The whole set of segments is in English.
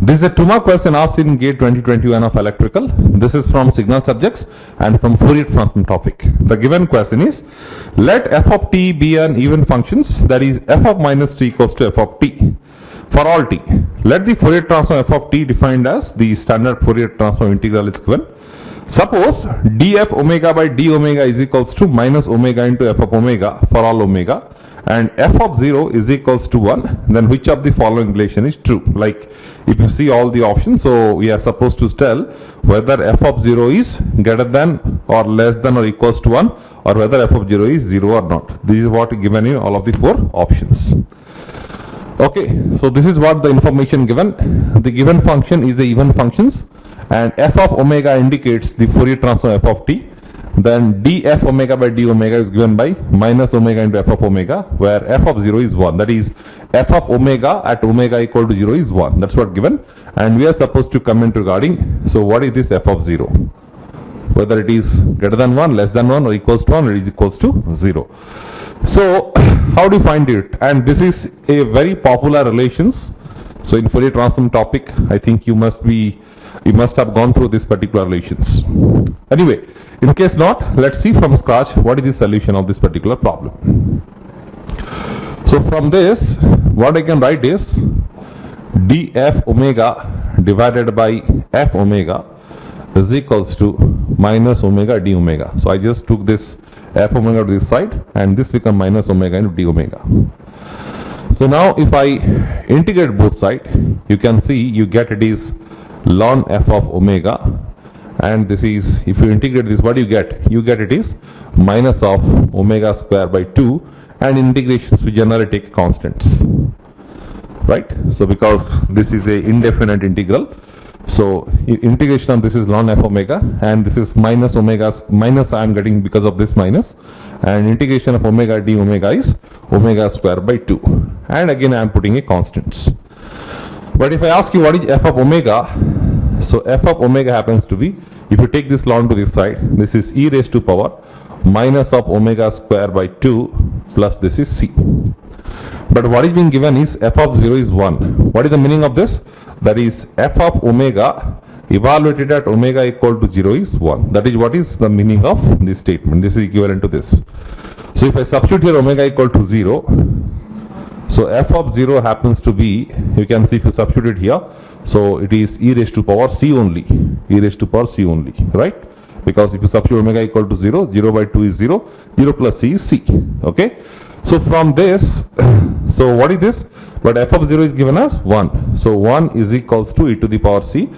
This is a 2-mark question asked in GATE 2021 of electrical. This is from signal subjects and from Fourier transform topic. The given question is, let f of t be an even functions, that is f of minus t equals to f of t for all t. Let the Fourier transform f of t defined as the standard Fourier transform integral is given. Suppose df omega by d omega is equals to minus omega into f of omega for all omega, and f of 0 is equals to 1, then which of the following relation is true? Like if you see all the options, so we are supposed to tell whether f of 0 is greater than or less than or equals to 1, or whether f of 0 is 0 or not. This is what is given in all of the 4 options. Okay, so this is what the information given. The given function is a even functions, and f of omega indicates the Fourier transform f of t. Then df omega by d omega is given by minus omega into f of omega, where f of 0 is 1. That is, f of omega at omega equal to 0 is 1. That's what given. And we are supposed to comment regarding, so what is this f of 0? Whether it is greater than 1, less than 1, or equals to 1, or is equals to 0. So how do you find it? And this is a very popular relations. So in Fourier transform topic, I think you must have gone through this particular relations. Anyway, in case not, let's see from scratch what is the solution of this particular problem. So from this, what I can write is df omega divided by f omega is equals to minus omega d omega. So I just took this f omega to this side, and this become minus omega into d omega. So now if I integrate both sides, you can see you get it is ln f of omega, and this is, if you integrate this, what do you get? You get it is minus of omega square by 2, and integrations we generally take constants, right? So because this is a indefinite integral, so integration of this is ln f omega, and this is minus omega, minus I am getting because of this minus, and integration of omega d omega is omega square by 2, and again I am putting a constants. But if I ask you what is f of omega, so f of omega happens to be, if you take this ln to this side, this is e raised to power minus of omega square by 2 plus this is c. But what is being given is f of 0 is 1. What is the meaning of this? That is f of omega evaluated at omega equal to 0 is 1. That is what is the meaning of this statement. This is equivalent to this. So if I substitute here omega equal to 0, so f of 0 happens to be, you can see if you substitute here, so it is e raised to power c only, e raised to power c only, right? Because if you substitute omega equal to 0, 0 by 2 is 0, 0 plus c is c, okay? So from this, so what is this? But f of 0 is given as 1. So 1 is equals to e to the power c.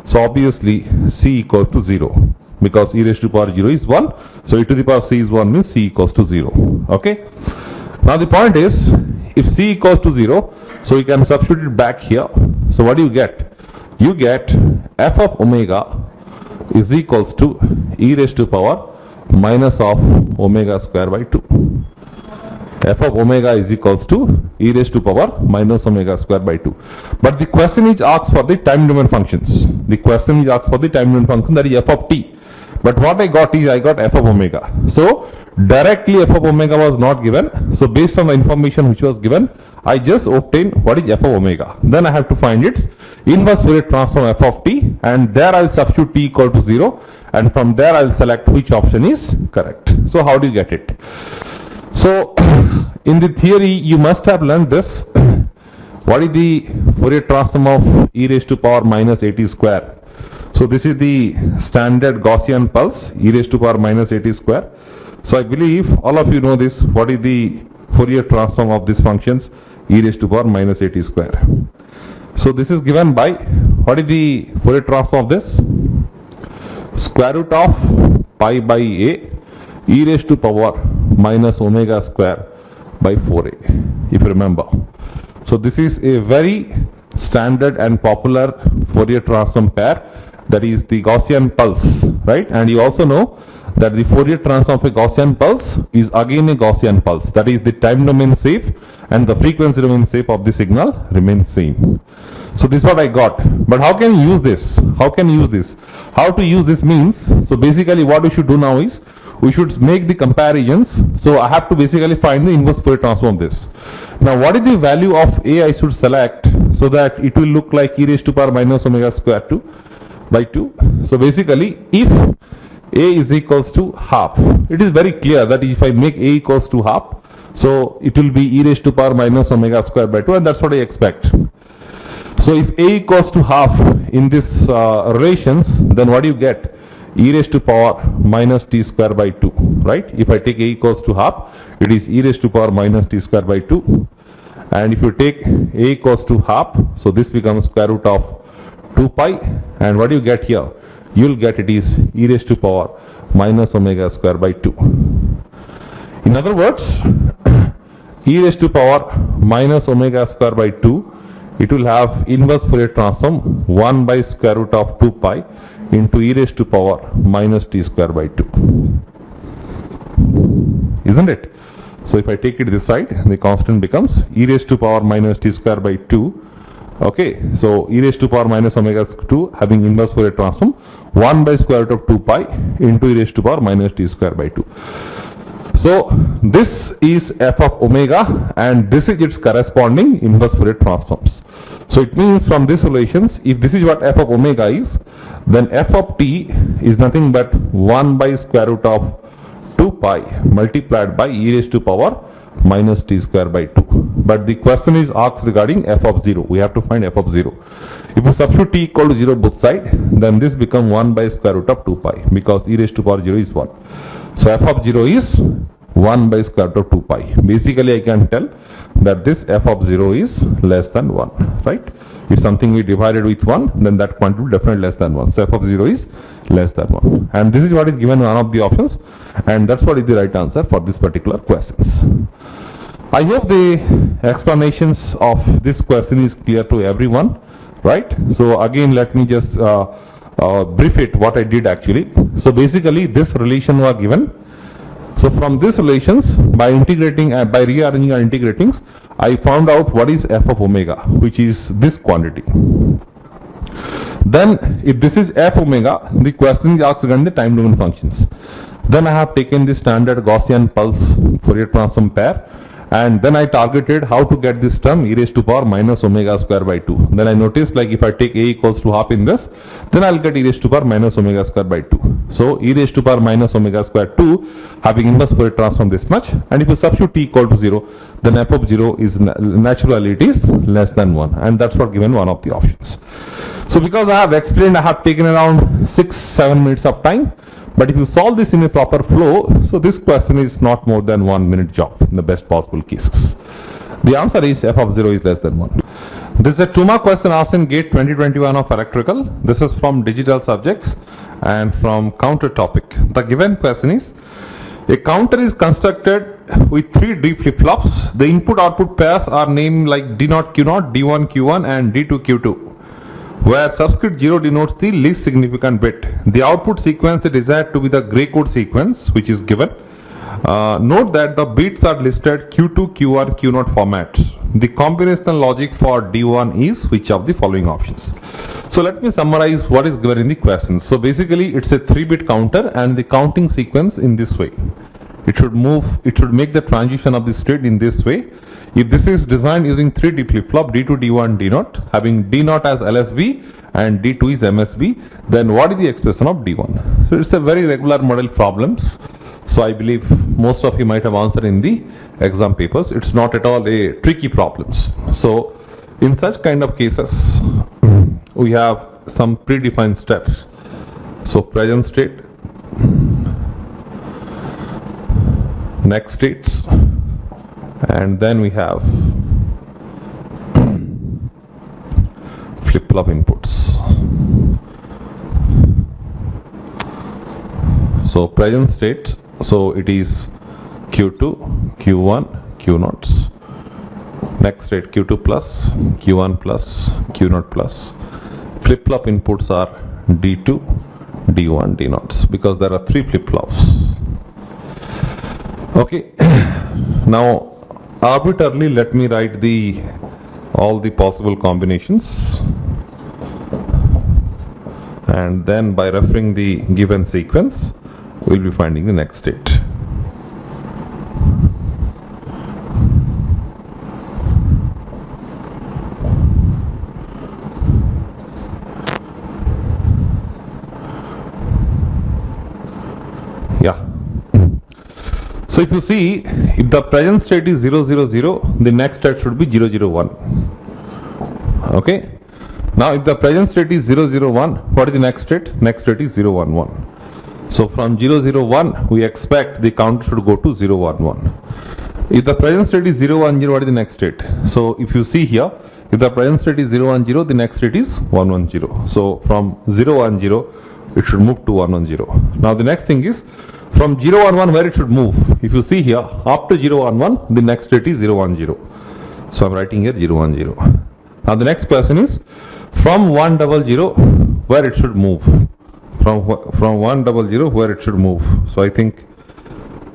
So obviously c equals to 0, because e raised to power 0 is 1. So e to the power c is 1 means c equals to 0, okay? Now the point is, if c equals to 0, so you can substitute it back here. So what do you get? You get f of omega is equals to e raised to power minus of omega square by 2. F of omega is equals to e raised to power minus omega square by 2. But the question is asked for the time domain functions. The question is asked for the time domain function, that is f of t. But what I got is I got f of omega. So directly f of omega was not given. So based on the information which was given, I just obtained what is f of omega. Then I have to find its inverse Fourier transform f of t, and there I will substitute t equal to 0, and from there I will select which option is correct. So how do you get it? So in the theory you must have learned this. What is the Fourier transform of e raised to power minus at square? So this is the standard Gaussian pulse, e raised to power minus at square. So I believe all of you know this. What is the Fourier transform of these functions? E raised to power minus at square. So this is given by, what is the Fourier transform of this? Square root of pi by a e raised to power minus omega square by 4a, if you remember. So this is a very standard and popular Fourier transform pair, that is the Gaussian pulse, right? And you also know that the Fourier transform of a Gaussian pulse is again a Gaussian pulse, that is the time domain safe and the frequency domain safe of the signal remains same. So this is what I got. But how can you use this? How can you use this? How to use this means, so basically what we should do now is, we should make the comparisons. So I have to basically find the inverse Fourier transform of this. Now what is the value of a I should select? so that it will look like e raised to power minus omega square 2 by 2. So basically, if a is equals to half, it is very clear that if I make a equals to half, so it will be e raised to power minus omega square by 2, and that's what I expect. So if a equals to half in this relations, then what do you get? E raised to power minus t square by 2, right? If I take a equals to half, it is e raised to power minus t square by 2. And if you take a equals to half, so this becomes square root of 2 pi, and what do you get here? You will get it is e raised to power minus omega square by 2. In other words, e raised to power minus omega square by 2, it will have inverse Fourier transform 1 by square root of 2 pi into e raised to power minus t square by 2. Isn't it? So if I take it this side, the constant becomes e raised to power minus t square by 2. Okay, so e raised to power minus omega 2 having inverse Fourier transform 1 by square root of 2 pi into e raised to power minus t square by 2. So this is f of omega, and this is its corresponding inverse Fourier transforms. So it means from these relations, if this is what f of omega is, then f of t is nothing but 1 by square root of 2 pi multiplied by e raised to power minus t square by 2. But the question is asked regarding f of 0. We have to find f of 0. If you substitute t equal to 0 both sides, then this becomes 1 by square root of 2 pi, because e raised to power 0 is 1. So f of 0 is 1 by square root of 2 pi. Basically, I can tell that this f of 0 is less than 1, right? If something we divided with 1, then that quantity will definitely less than 1. So f of 0 is less than 1. And this is what is given in one of the options, and that's what is the right answer for this particular questions. I hope the explanations of this question is clear to everyone, right? So again, let me just brief it what I did actually. So basically, this relation was given. So from these relations, by integrating, by rearranging and integrating, I found out what is f of omega, which is this quantity. Then if this is f omega, the question is asked regarding the time domain functions. Then I have taken the standard Gaussian pulse Fourier transform pair, and then I targeted how to get this term e raised to power minus omega square by 2. Then I noticed, like, if I take a equals to half in this, then I'll get e raised to power minus omega square by 2. So e raised to power minus omega square 2 having inverse Fourier transform this much, and if you substitute t equal to 0, then f of 0 is naturally it is less than 1, and that's what given one of the options. So because I have explained, I have taken around 6-7 minutes of time. But if you solve this in a proper flow, so this question is not more than 1 minute job in the best possible cases. The answer is f of 0 is less than 1. This is a 2-mark question asked in GATE 2021 of electrical. This is from digital subjects and from counter topic. The given question is, a counter is constructed with 3 D flip-flops. The input-output pairs are named like D0 Q0, D1 Q1 and D2 Q2. Where subscript 0 denotes the least significant bit. The output sequence is desired to be the gray code sequence which is given. Note that the bits are listed Q2, Q1, Q0 formats. The combinational logic for D1 is which of the following options? So let me summarize what is given in the question. So basically it's a 3-bit counter, and the counting sequence in this way. It should make the transition of the state in this way. If this is designed using 3D flip-flop, D2, D1, D0, having D0 as LSB and D2 is MSB, then what is the expression of D1? So it's a very regular model problems. So I believe most of you might have answered in the exam papers. It's not at all a tricky problems. So in such kind of cases, we have some predefined steps. So present state, next states, and then we have flip-flop inputs. So present state, so it is Q2, Q1, Q0. Next state Q2 plus, Q1 plus, Q0 plus. Flip-flop inputs are D2, D1, D0, because there are 3 flip-flops. Okay, now arbitrarily let me write all the possible combinations, and then by referring the given sequence we'll be finding the next state. Yeah. So if you see, if the present state is 0, 0, 0, the next state should be 0, 0, 1. Okay. Now if the present state is 0, 0, 1, what is the next state? Next state is 0, 1, 1. So from 0, 0, 1, we expect the count should go to 0, 1, 1. If the present state is 0, 1, 0, what is the next state? So if you see here, if the present state is 0, 1, 0, the next state is 1, 1, 0. So from 0, 1, 0, it should move to 1, 1, 0. Now the next thing is, from 0, 1, 1, where it should move? If you see here, after 0, 1, 1, the next state is 0, 1, 0. So I'm writing here 0, 1, 0. Now the next question is, from 1, 0, 0, where it should move? From 1, 0, 0, where it should move? So I think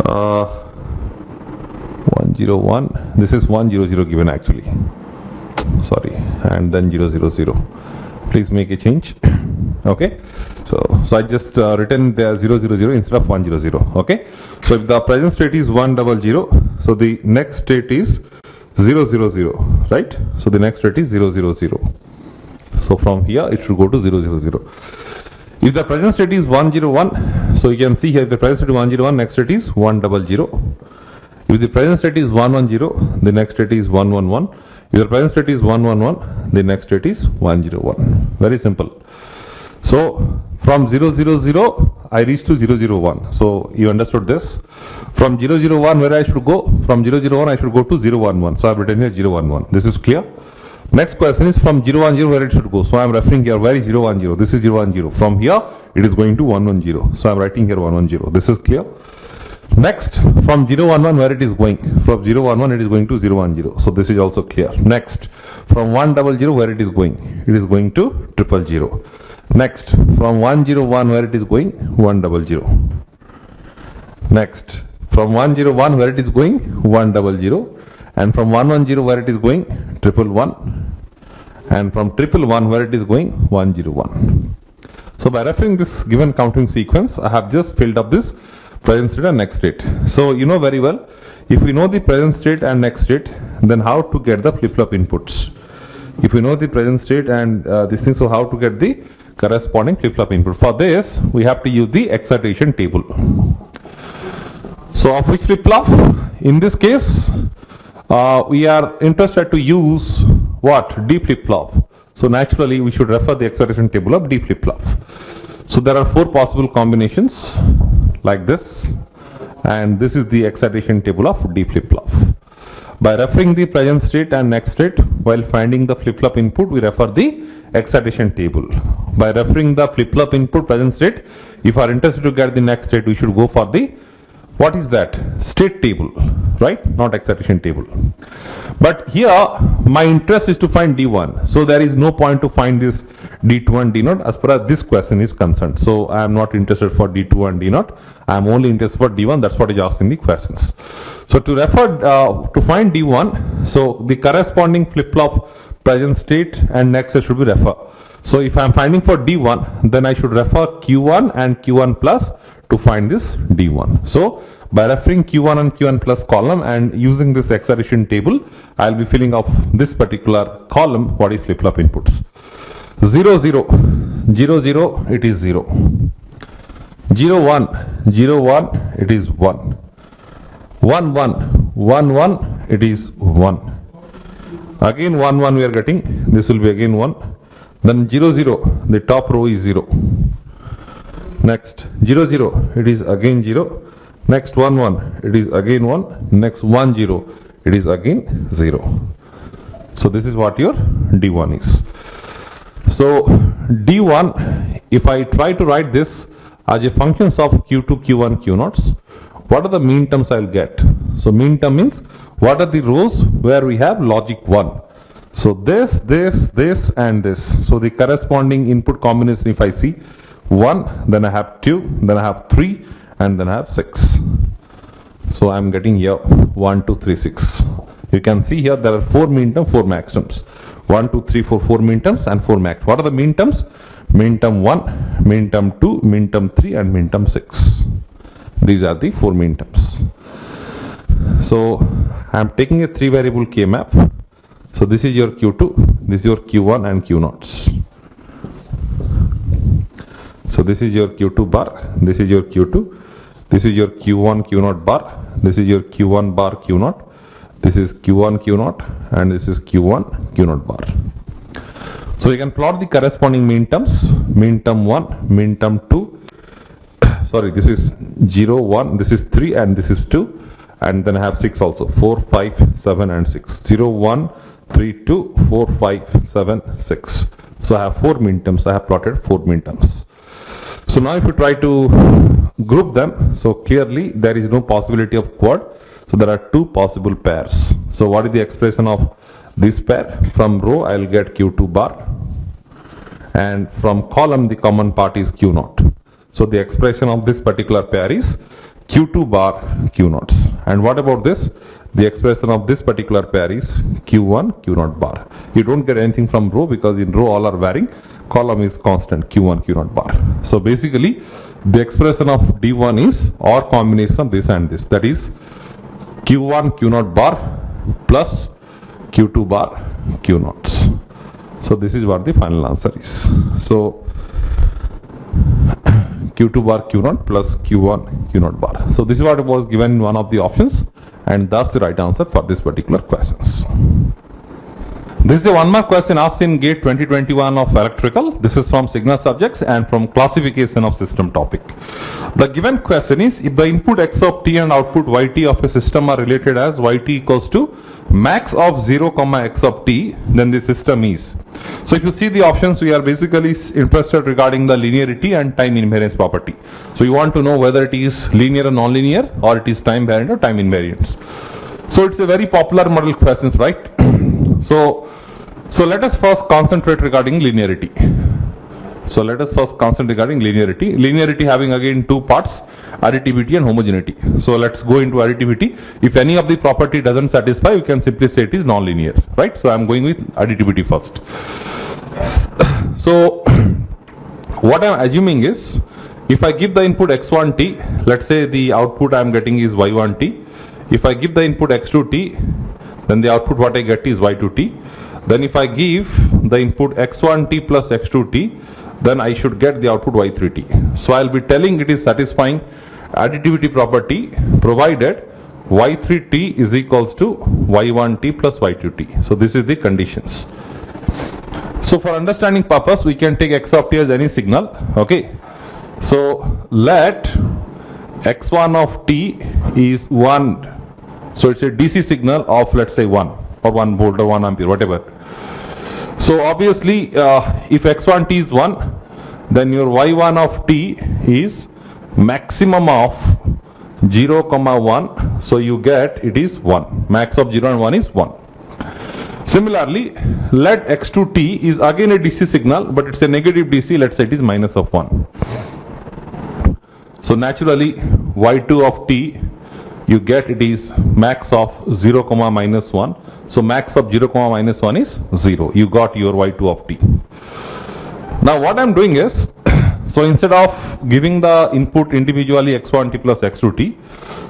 1, 0, 1, this is 1, 0, 0 given actually. Sorry, and then 0, 0, 0. Please make a change. Okay. So I just written there 0, 0, 0 instead of 1, 0, 0. Okay. So if the present state is 1, 0, 0, so the next state is 0, 0, 0, right? So the next state is 0, 0, 0. So from here it should go to 0, 0, 0. If the present state is 1, 0, 1, so you can see here, if the present state is 1, 0, 1, next state is 1, 0, 0. If the present state is 1, 1, 0, the next state is 1, 1, 1. If the present state is 1, 1, 1, the next state is 1, 0, 1. Very simple. So from 0, 0, 0, I reach to 0, 0, 1. So you understood this. From 0, 0, 1, where I should go? From 0, 0, 1, I should go to 0, 1, 1. So I have written here 0, 1, 1. This is clear. Next question is from 0, 1, 0, where it should go? So I am referring here, where is 0, 1, 0? This is 0, 1, 0. From here, it is going to 1, 1, 0. So I am writing here 1, 1, 0. This is clear. Next, from 0, 1, 1, where it is going? From 0, 1, 1, it is going to 0, 1, 0. So this is also clear. Next, from 1, 0, 0, where it is going? It is going to 0, 0. Next, from 1, 0, 1, where it is going? 1, 0, 0. Next, from 1, 0, 1, where it is going? 1, 0, 0. And from 1, 1, 0, where it is going? 1, 1. And from 1, 1, where it is going? 1, 0, 1. So by referring this given counting sequence, I have just filled up this present state and next state. So you know very well, if we know the present state and next state, then how to get the flip-flop inputs. If we know the present state and this thing, so how to get the corresponding flip-flop input. For this, we have to use the excitation table. So of which flip-flop? In this case, we are interested to use what? D flip-flop. So naturally, we should refer the excitation table of D flip-flop. So there are 4 possible combinations like this, and this is the excitation table of D flip-flop. By referring the present state and next state while finding the flip-flop input, we refer the excitation table. By referring the flip-flop input present state, if we are interested to get the next state, we should go for the, what is that? State table, right? Not excitation table. But here my interest is to find D1. So there is no point to find this D2 and D0 as far as this question is concerned. So I am not interested for D2 and D0. I am only interested for D1. That's what is asked in the questions. So to refer, to find D1, so the corresponding flip-flop present state and next state should be refer. So if I am finding for D1, then I should refer Q1 and Q1 plus to find this D1. So by referring Q1 and Q1 plus column and using this excitation table, I will be filling up this particular column, what is flip-flop inputs. 0, 0, 0, 0, it is 0. 0, 1, 0, 1, it is 1. 1, 1, 1, 1, it is 1. Again 1, 1 we are getting, this will be again 1. Then 0, 0, the top row is 0. Next 0, 0, it is again 0. Next 1, 1, it is again 1. Next 1, 0, it is again 0. So this is what your D1 is. So D1, if I try to write this as a functions of Q2, Q1, Q0s, what are the mean terms I will get? So mean term means what are the rows where we have logic 1. So this, this and this. So the corresponding input combination, if I see 1, then I have 2, then I have 3, and then I have 6. So I am getting here 1, 2, 3, 6. You can see here there are 4 mean terms, 4 max terms. 1, 2, 3, 4, 4 mean terms and 4 max. What are the mean terms? Mean term 1, mean term 2, mean term 3 and mean term 6. These are the 4 mean terms. So I am taking a 3 variable K map. So this is your Q2, this is your Q1 and Q0s. So this is your Q2 bar, this is your Q2, This is your Q1 Q naught bar. This is your Q1 bar Q naught. This is Q1 Q naught, and this is Q1 Q naught bar. So we can plot the corresponding mean terms. Mean term 1, mean term 2. Sorry, this is 0, 1, this is 3, and this is 2. And then I have 6 also. 4, 5, 7, and 6. 0, 1, 3, 2, 4, 5, 7, 6. So I have 4 mean terms. I have plotted 4 mean terms. So now if you try to group them, so clearly there is no possibility of quad. So there are 2 possible pairs. So what is the expression of this pair? From row I will get Q2 bar, and from column the common part is Q naught. So the expression of this particular pair is Q2 bar Q naughts. And what about this? The expression of this particular pair is Q1 Q naught bar. You don't get anything from row because in row all are varying. Column is constant Q1 Q naught bar. So basically the expression of D1 is or combination of this and this. That is Q1 Q naught bar plus Q2 bar Q naughts. So this is what the final answer is. So Q2 bar Q naught plus Q1 Q naught bar. So this is what was given in one of the options, and that's the right answer for this particular questions. This is a 1 mark question asked in GATE 2021 of electrical. This is from signal subjects and from classification of system topic. The given question is, if the input x of t and output yt of a system are related as yt equals to max of 0 comma x of t, then the system is. So if you see the options, we are basically interested regarding the linearity and time invariance property. So you want to know whether it is linear or non-linear, or it is time variant or time invariance. So it's a very popular model questions, right? So let us first concentrate regarding linearity. Linearity having again 2 parts, additivity and homogeneity. So let's go into additivity. If any of the property doesn't satisfy, we can simply say it is non-linear, right? So I'm going with additivity first. So what I'm assuming is, if I give the input x1t, let's say the output I'm getting is y1t. If I give the input x2t, then the output what I get is y2t. Then if I give the input x1t plus x2t, then I should get the output y3t. So I'll be telling it is satisfying additivity property provided y3t is equals to y1t plus y2t. So this is the conditions. So for understanding purpose, we can take x of t as any signal. Okay. So let x1 of t is 1. So it's a DC signal of, let's say, 1 or 1 volt or 1 ampere, whatever. So obviously if x1t is 1, then your y1 of t is maximum of 0 comma 1. So you get it is 1. Max of 0 and 1 is 1. Similarly, let x2t is again a DC signal, but it's a negative DC. Let's say it is minus of 1. So naturally y2 of t, you get it is max of 0 comma minus 1. So max of 0 comma minus 1 is 0. You got your y2 of t. Now what I'm doing is, so instead of giving the input individually x1t plus x2t,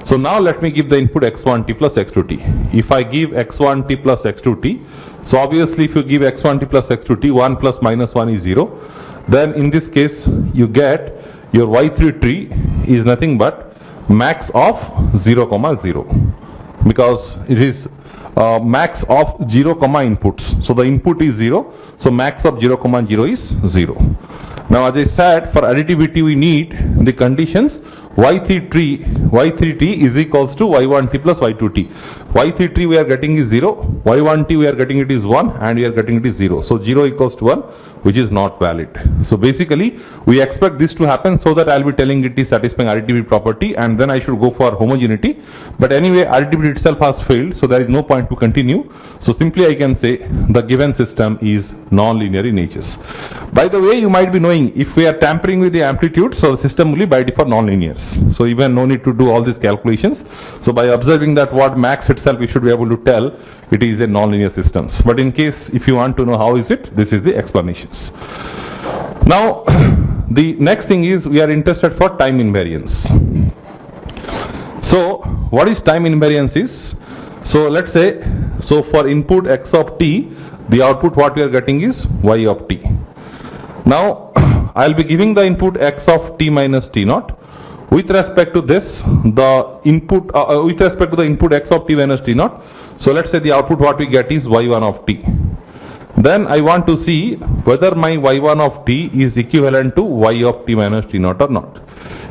so now let me give the input x1t plus x2t. If I give x1t plus x2t, so obviously if you give x1t plus x2t, 1 plus minus 1 is 0. Then in this case you get your y3t is nothing but max of 0 comma 0, because it is max of 0 comma inputs. So the input is 0, so max of 0 comma 0 is 0. Now as I said, for additivity we need the conditions y3t is equals to y1t plus y2t. y3t we are getting is 0, y1t we are getting it is 1, and we are getting it is 0. So 0 equals to 1, which is not valid. So basically we expect this to happen so that I'll be telling it is satisfying additivity property, and then I should go for homogeneity. But anyway, additivity itself has failed, so there is no point to continue. So simply I can say the given system is non-linear in nature. By the way, you might be knowing, if we are tampering with the amplitude, so the system will be by default non-linear. So even no need to do all these calculations. So by observing that what max itself, we should be able to tell it is a non-linear systems. But in case if you want to know how is it, this is the explanations. Now the next thing is, we are interested for time invariance. So what is time invariance is, so let's say, so for input x of t, the output what we are getting is y of t. Now I'll be giving the input x of t minus t naught. with respect to this, the input, with respect to the input x of t minus t naught. So let's say the output what we get is y1 of t. Then I want to see whether my y1 of t is equivalent to y of t minus t naught or not.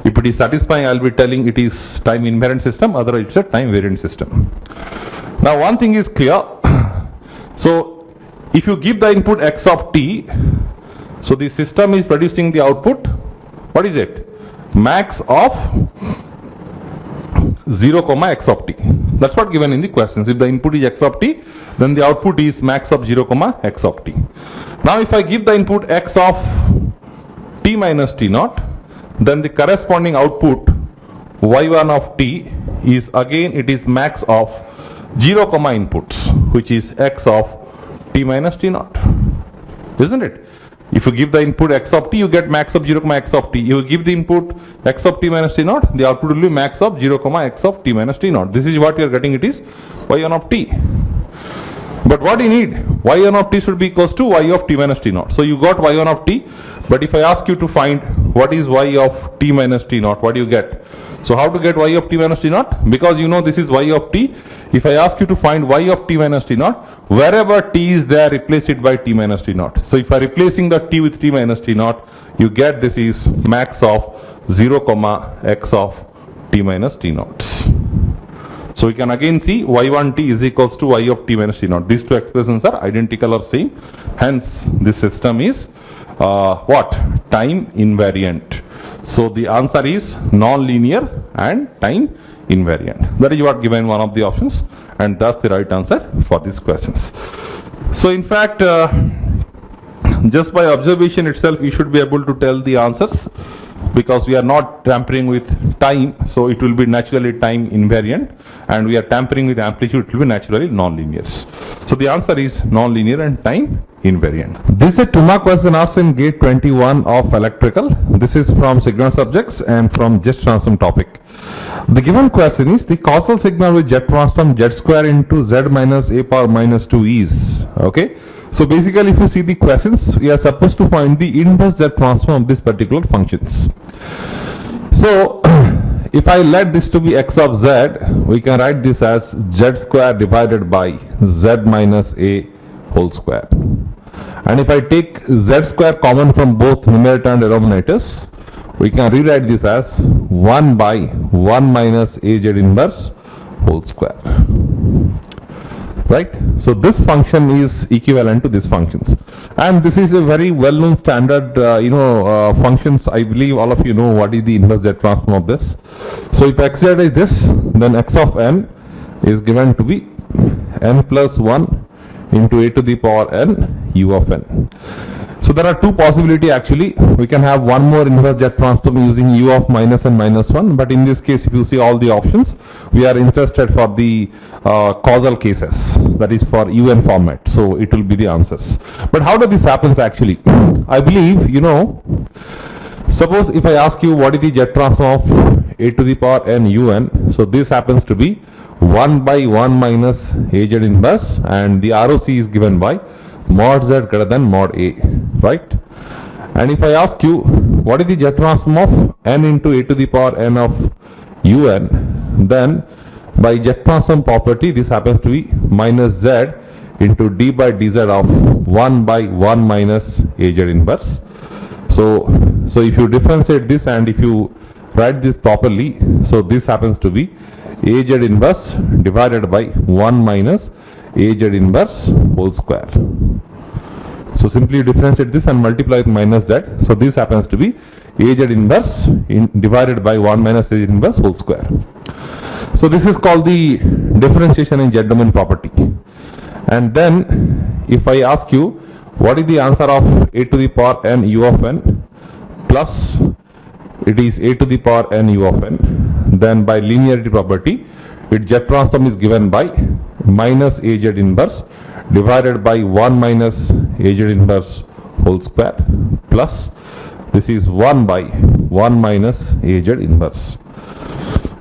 If it is satisfying, I will be telling it is time invariant system, otherwise it's a time variant system. Now one thing is clear. So if you give the input x of t, so the system is producing the output, what is it? Max of 0 comma x of t. That's what given in the questions. If the input is x of t, then the output is max of 0 comma x of t. Now if I give the input x of t minus t naught, then the corresponding output y1 of t is again it is max of 0 comma inputs, which is x of t minus t naught, isn't it? If you give the input x of t, you get max of 0 comma x of t. You give the input x of t minus t naught, the output will be max of 0 comma x of t minus t naught. This is what you are getting, it is y1 of t. But what you need, y1 of t should be equals to y of t minus t naught. So you got y1 of t, but if I ask you to find what is y of t minus t naught, what do you get? So how to get y of t minus t naught? Because you know this is y of t. If I ask you to find y of t minus t naught, wherever t is there, replace it by t minus t naught. So if I replacing the t with t minus t naught, you get this is max of 0 comma x of t minus t naught. So we can again see y1t is equals to y of t minus t naught. These two expressions are identical or same. Hence this system is what? Time invariant. So the answer is non-linear and time invariant. That is what given one of the options, and that's the right answer for these questions. So in fact, just by observation itself, we should be able to tell the answers, because we are not tampering with time, so it will be naturally time invariant, and we are tampering with amplitude, it will be naturally non-linear. So the answer is non-linear and time invariant. This is a 2-mark question asked in gate 21 of electrical. This is from signal subjects and from jet transform topic. The given question is the causal signal with jet transform z square into z minus a power minus 2 is, okay. So basically if you see the questions, we are supposed to find the inverse z transform of this particular functions. So if I let this to be x of z, we can write this as z square divided by z minus a whole square. And if I take z square common from both numerator and denominators, we can rewrite this as 1 by 1 minus az inverse whole square. Right? So this function is equivalent to these functions, and this is a very well-known standard functions. I believe all of you know what is the inverse z transform of this. So if xz is this, then x of n is given to be n plus 1 into a to the power n u of n. So there are two possibilities actually. We can have one more inverse z transform using u of minus and minus 1, but in this case if you see all the options, we are interested for the causal cases, that is for un format, so it will be the answers. But how does this happens actually? I believe you know, suppose if I ask you what is the z transform of a to the power n un, so this happens to be 1 by 1 minus az inverse, and the ROC is given by mod z greater than mod a, right? And if I ask you what is the z transform of n into a to the power n of un, then by z transform property this happens to be minus z into d by dz of 1 by 1 minus az inverse. So if you differentiate this and if you write this properly, so this happens to be az inverse divided by 1 minus az inverse whole square. So simply differentiate this and multiply with minus z. So this happens to be az inverse divided by 1 minus az inverse whole square. So this is called the differentiation in z domain property. And then if I ask you what is the answer of a to the power n u of n plus it is a to the power n u of n, then by linearity property its z transform is given by minus az inverse divided by 1 minus az inverse whole square plus this is 1 by 1 minus az inverse,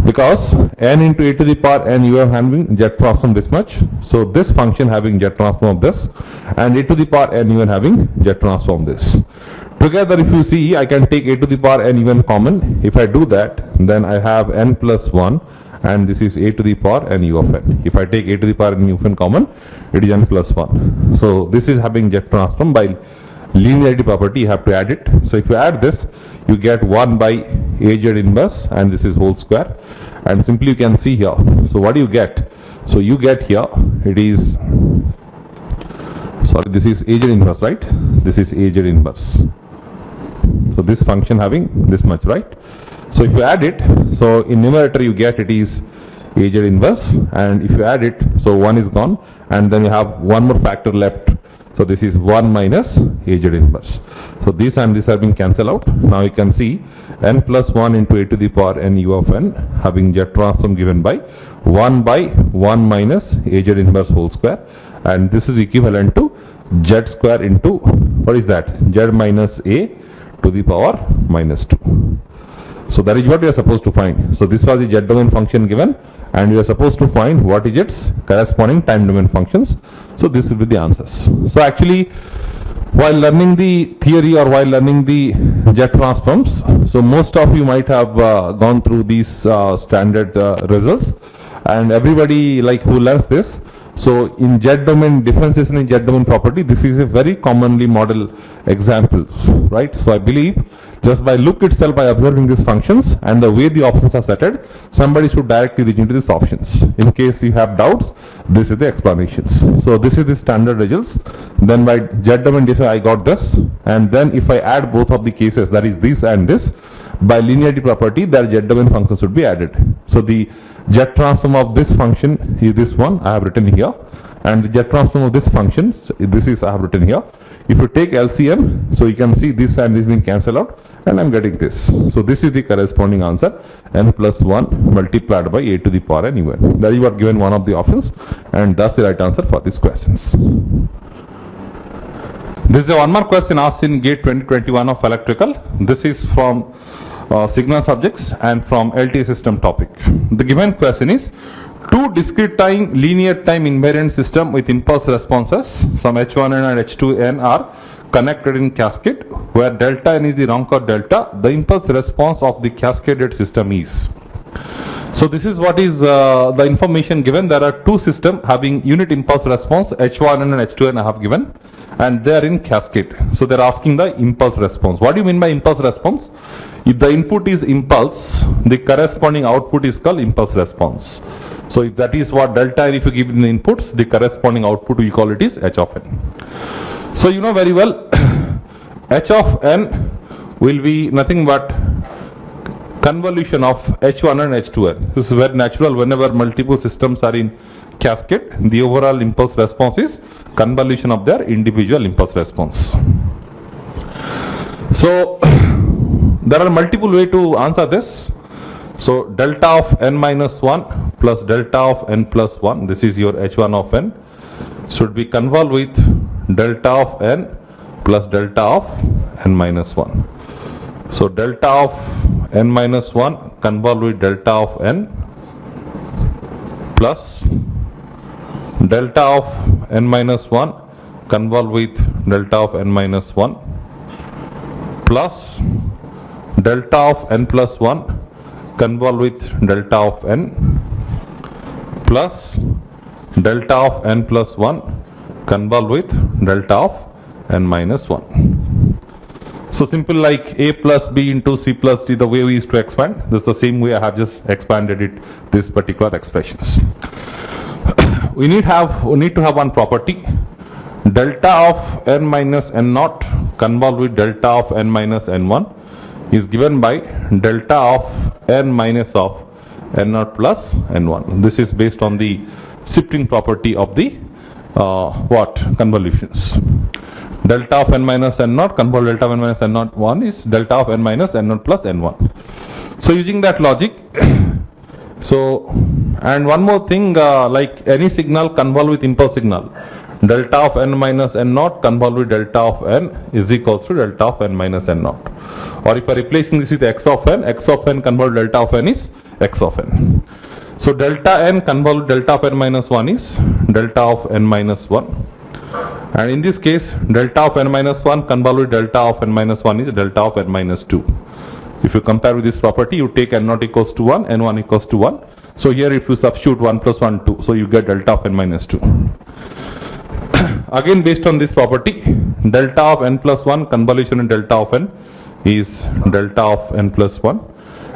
because n into a to the power n you are having z transform this much, so this function having z transform of this, and a to the power n you are having z transform this. Together if you see, I can take a to the power n even common. If I do that, then I have n plus 1 and this is a to the power n u of n. If I take a to the power n u of n common, it is n plus 1. So this is having jet transform. By linearity property you have to add it. So if you add this, you get 1 by az inverse and this is whole square, and simply you can see here. So what do you get? So you get here, it is, sorry, this is az inverse, right? This is az inverse. So this function having this much, right? So if you add it, so in numerator you get it is az inverse, and if you add it, so 1 is gone and then you have one more factor left. So this is 1 minus az inverse. So this and this have been cancelled out. Now you can see n plus 1 into a to the power n u of n having jet transform given by 1 by 1 minus az inverse whole square, and this is equivalent to z square into, what is that, z minus a to the power minus 2. So that is what we are supposed to find. So this was the z domain function given, and we are supposed to find what is its corresponding time domain functions. So this will be the answers. So actually, while learning the theory or while learning the jet transforms, so most of you might have gone through these standard results, and everybody like who learns this. So in jet domain, differentiation in jet domain property, this is a very commonly model examples, right? So I believe just by look itself, by observing these functions and the way the options are setted, somebody should directly reach into these options. In case you have doubts, this is the explanations. So this is the standard results. Then by jet domain differentiation, I got this, and then if I add both of the cases, that is this and this, by linearity property, their jet domain function should be added. So the jet transform of this function is this one I have written here, and the jet transform of this function, this is I have written here. If you take LCM, so you can see this and this being cancelled out, and I am getting this. So this is the corresponding answer, n plus 1 multiplied by a to the power n even. That is what given one of the options, and that's the right answer for these questions. This is one more question asked in GATE 2021 of electrical. This is from signal subjects and from LTE system topic. The given question is, two discrete time linear time invariant system with impulse responses, some H1n and H2n are connected in cascade where delta n is the Runge delta. The impulse response of the cascaded system is. So this is what is the information given. There are two systems having unit impulse response, H1n and H2n I have given, and they are in cascade. So they are asking the impulse response. What do you mean by impulse response? If the input is impulse, the corresponding output is called impulse response. So if that is what delta n, if you give in the inputs, the corresponding output we call it is h of n. So you know very well h of n will be nothing but convolution of h1 and h2n. This is very natural. Whenever multiple systems are in cascade, the overall impulse response is convolution of their individual impulse response. So there are multiple ways to answer this. So delta of n minus 1 plus delta of n plus 1, this is your h1 of n, should be convolved with delta of n plus delta of n minus 1. So delta of n minus 1 convolved with delta of n plus delta of n minus 1 convolved with delta of n minus 1 plus delta of n plus 1 convolved with delta of n plus delta of n plus 1 convolved with delta of n minus 1. So simple like a plus b into c plus d, the way we used to expand, this is the same way I have just expanded it, this particular expressions. we need to have one property, delta of n minus n naught convolved with delta of n minus n1 is given by delta of n minus of n naught plus n1. This is based on the shifting property of the convolutions. Delta of n minus n naught convolved delta of n minus n naught 1 is delta of n minus n naught plus n1. So using that logic, so and one more thing, like any signal convolved with impulse signal, delta of n minus n naught convolved with delta of n is equals to delta of n minus n naught. Or if I replacing this with x of n convolved delta of n is x of n. So delta n convolved delta of n minus 1 is delta of n minus 1, And in this case, delta of n minus 1 convolute delta of n minus 1 is delta of n minus 2. If you compare with this property, you take n naught equals to 1, n1 equals to 1. So here if you substitute 1 plus 1, 2, so you get delta of n minus 2. Again, based on this property, delta of n plus 1 convolution and delta of n is delta of n plus 1.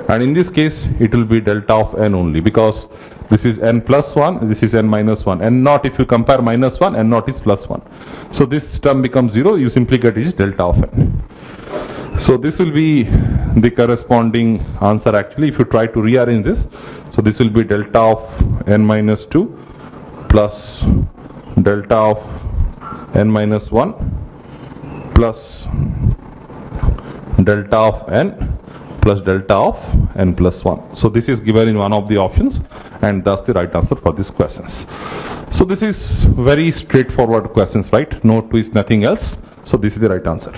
And in this case, it will be delta of n only, because this is n plus 1, this is n minus 1. n naught, if you compare minus 1, n naught is plus 1. So this term becomes 0, you simply get is delta of n. So this will be the corresponding answer actually if you try to rearrange this. So this will be delta of n minus 2 plus delta of n minus 1 plus delta of n plus delta of n plus 1. So this is given in one of the options, and thus the right answer for these questions. So this is very straightforward questions, right? No twist, nothing else. So this is the right answer.